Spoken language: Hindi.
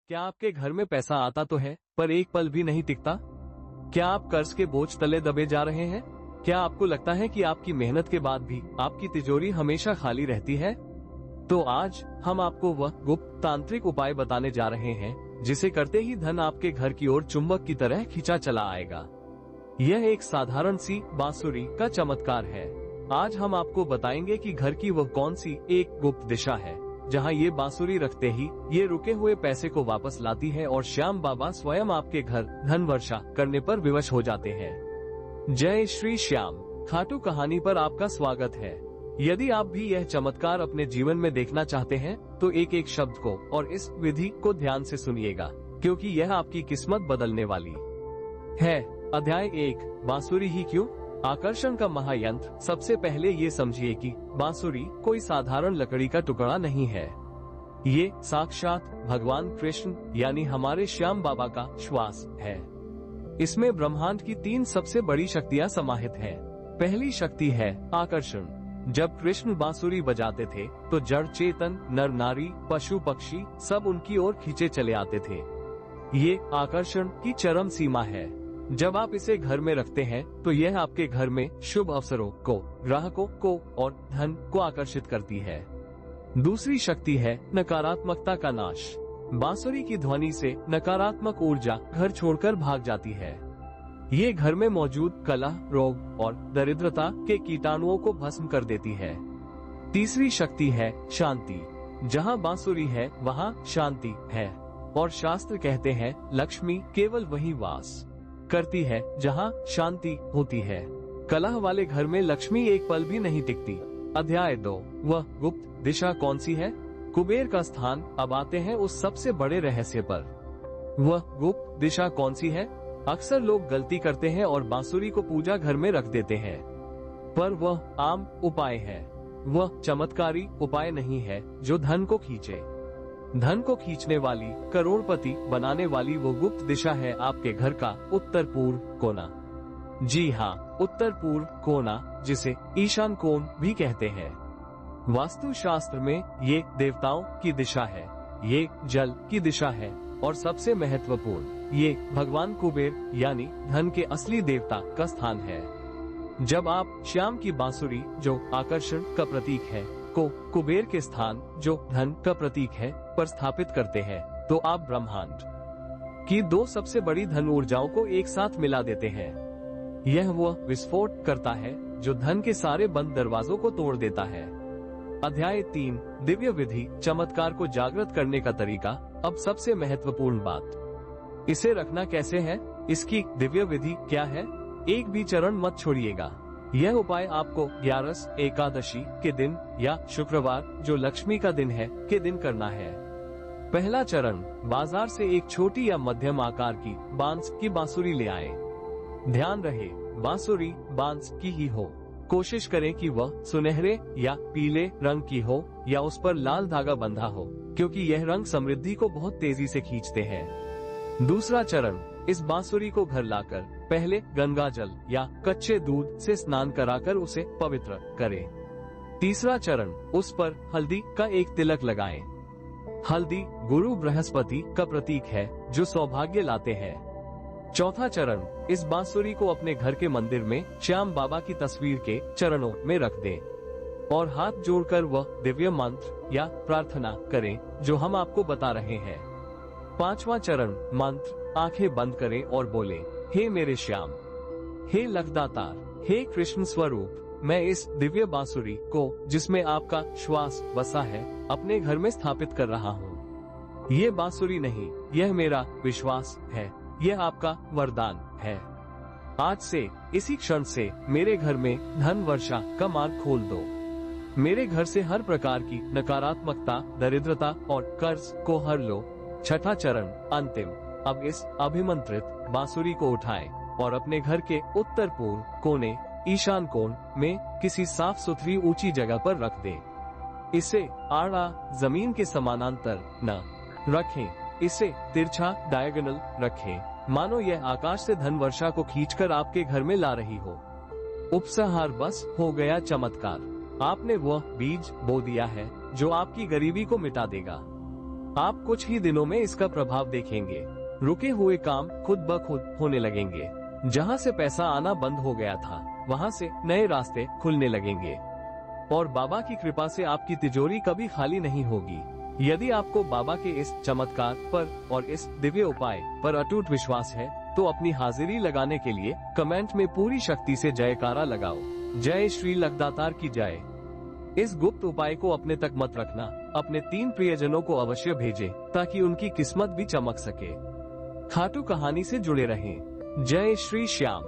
क्या आपके घर में पैसा आता तो है पर एक पल भी नहीं टिकता? क्या आप कर्ज के बोझ तले दबे जा रहे हैं? क्या आपको लगता है कि आपकी मेहनत के बाद भी आपकी तिजोरी हमेशा खाली रहती है? तो आज हम आपको वह गुप्त तांत्रिक उपाय बताने जा रहे हैं जिसे करते ही धन आपके घर की ओर चुंबक की तरह खींचा चला आएगा। यह एक साधारण सी बांसुरी का चमत्कार है। आज हम आपको बताएंगे कि घर की वह कौन सी एक गुप्त दिशा है जहां ये बांसुरी रखते ही ये रुके हुए पैसे को वापस लाती है और श्याम बाबा स्वयं आपके घर धन वर्षा करने पर विवश हो जाते हैं। जय श्री श्याम। खाटू कहानी पर आपका स्वागत है। यदि आप भी यह चमत्कार अपने जीवन में देखना चाहते हैं तो एक एक शब्द को और इस विधि को ध्यान से सुनिएगा, क्योंकि यह आपकी किस्मत बदलने वाली है। अध्याय 1, बांसुरी ही क्यों? आकर्षण का महायंत्र। सबसे पहले ये समझिए कि बांसुरी कोई साधारण लकड़ी का टुकड़ा नहीं है। ये साक्षात भगवान कृष्ण यानी हमारे श्याम बाबा का श्वास है। इसमें ब्रह्मांड की 3 सबसे बड़ी शक्तियां समाहित हैं। पहली शक्ति है आकर्षण। जब कृष्ण बांसुरी बजाते थे तो जड़ चेतन नर नारी पशु पक्षी सब उनकी ओर खींचे चले आते थे। ये आकर्षण की चरम सीमा है। जब आप इसे घर में रखते हैं तो यह आपके घर में शुभ अवसरों को, ग्राहकों को और धन को आकर्षित करती है। दूसरी शक्ति है नकारात्मकता का नाश। बांसुरी की ध्वनि से नकारात्मक ऊर्जा घर छोड़कर भाग जाती है। ये घर में मौजूद कलह, रोग और दरिद्रता के कीटाणुओं को भस्म कर देती है। तीसरी शक्ति है शांति। जहाँ बांसुरी है वहाँ शांति है, और शास्त्र कहते हैं लक्ष्मी केवल वही वास करती है जहाँ शांति होती है। कलह वाले घर में लक्ष्मी एक पल भी नहीं टिकती। अध्याय 2, वह गुप्त दिशा कौन सी है? कुबेर का स्थान। अब आते हैं उस सबसे बड़े रहस्य पर। वह गुप्त दिशा कौन सी है? अक्सर लोग गलती करते हैं और बांसुरी को पूजा घर में रख देते हैं, पर वह आम उपाय है। वह चमत्कारी उपाय नहीं है जो धन को खींचे। धन को खींचने वाली, करोड़पति बनाने वाली वो गुप्त दिशा है आपके घर का उत्तर पूर्व कोना। जी हाँ, उत्तर पूर्व कोना, जिसे ईशान कोण भी कहते हैं। वास्तु शास्त्र में ये देवताओं की दिशा है, ये जल की दिशा है और सबसे महत्वपूर्ण ये भगवान कुबेर यानी धन के असली देवता का स्थान है। जब आप श्याम की बांसुरी जो आकर्षण का प्रतीक है को कुबेर के स्थान जो धन का प्रतीक है पर स्थापित करते हैं तो आप ब्रह्मांड की 2 सबसे बड़ी धन ऊर्जाओं को एक साथ मिला देते हैं। यह वह विस्फोट करता है जो धन के सारे बंद दरवाजों को तोड़ देता है। अध्याय 3, दिव्य विधि, चमत्कार को जागृत करने का तरीका। अब सबसे महत्वपूर्ण बात, इसे रखना कैसे है? इसकी दिव्य विधि क्या है? एक भी चरण मत छोड़िएगा। यह उपाय आपको 11 एकादशी के दिन या शुक्रवार जो लक्ष्मी का दिन है के दिन करना है। पहला चरण, बाजार से एक छोटी या मध्यम आकार की बांस की बांसुरी ले आए। ध्यान रहे बांसुरी बांस की ही हो। कोशिश करें कि वह सुनहरे या पीले रंग की हो या उस पर लाल धागा बंधा हो, क्योंकि यह रंग समृद्धि को बहुत तेजी से खींचते हैं। दूसरा चरण, इस बांसुरी को घर लाकर पहले गंगा जल या कच्चे दूध से स्नान कराकर उसे पवित्र करें। तीसरा चरण, उस पर हल्दी का एक तिलक लगाएं। हल्दी गुरु बृहस्पति का प्रतीक है जो सौभाग्य लाते हैं। चौथा चरण, इस बांसुरी को अपने घर के मंदिर में श्याम बाबा की तस्वीर के चरणों में रख दें और हाथ जोड़कर वह दिव्य मंत्र या प्रार्थना करें जो हम आपको बता रहे हैं। पांचवा चरण, मंत्र, आंखें बंद करें और बोले, हे मेरे श्याम, हे लखदातार, हे कृष्ण स्वरूप, मैं इस दिव्य बांसुरी को जिसमें आपका श्वास बसा है अपने घर में स्थापित कर रहा हूँ। ये बांसुरी नहीं, यह मेरा विश्वास है, यह आपका वरदान है। आज से, इसी क्षण से मेरे घर में धन वर्षा का मार्ग खोल दो। मेरे घर से हर प्रकार की नकारात्मकता, दरिद्रता और कर्ज को हर लो। छठा चरण, अंतिम, अब इस अभिमंत्रित बांसुरी को उठाएं और अपने घर के उत्तर पूर्व कोने ईशान कोण में किसी साफ सुथरी ऊंची जगह पर रख दें। इसे आड़ा जमीन के समानांतर न रखें, इसे तिरछा डायगोनल रखें, मानो यह आकाश से धन वर्षा को खींचकर आपके घर में ला रही हो। उपसंहार, बस हो गया चमत्कार। आपने वह बीज बो दिया है जो आपकी गरीबी को मिटा देगा। आप कुछ ही दिनों में इसका प्रभाव देखेंगे। रुके हुए काम खुद ब खुद होने लगेंगे। जहाँ से पैसा आना बंद हो गया था, वहाँ से नए रास्ते खुलने लगेंगे और बाबा की कृपा से आपकी तिजोरी कभी खाली नहीं होगी। यदि आपको बाबा के इस चमत्कार पर और इस दिव्य उपाय पर अटूट विश्वास है, तो अपनी हाजिरी लगाने के लिए कमेंट में पूरी शक्ति से जयकारा लगाओ। जय श्री लखदातार की जय। इस गुप्त उपाय को अपने तक मत रखना, अपने 3 प्रियजनों को अवश्य भेजें ताकि उनकी किस्मत भी चमक सके। खाटू कहानी से जुड़े रहें। जय श्री श्याम।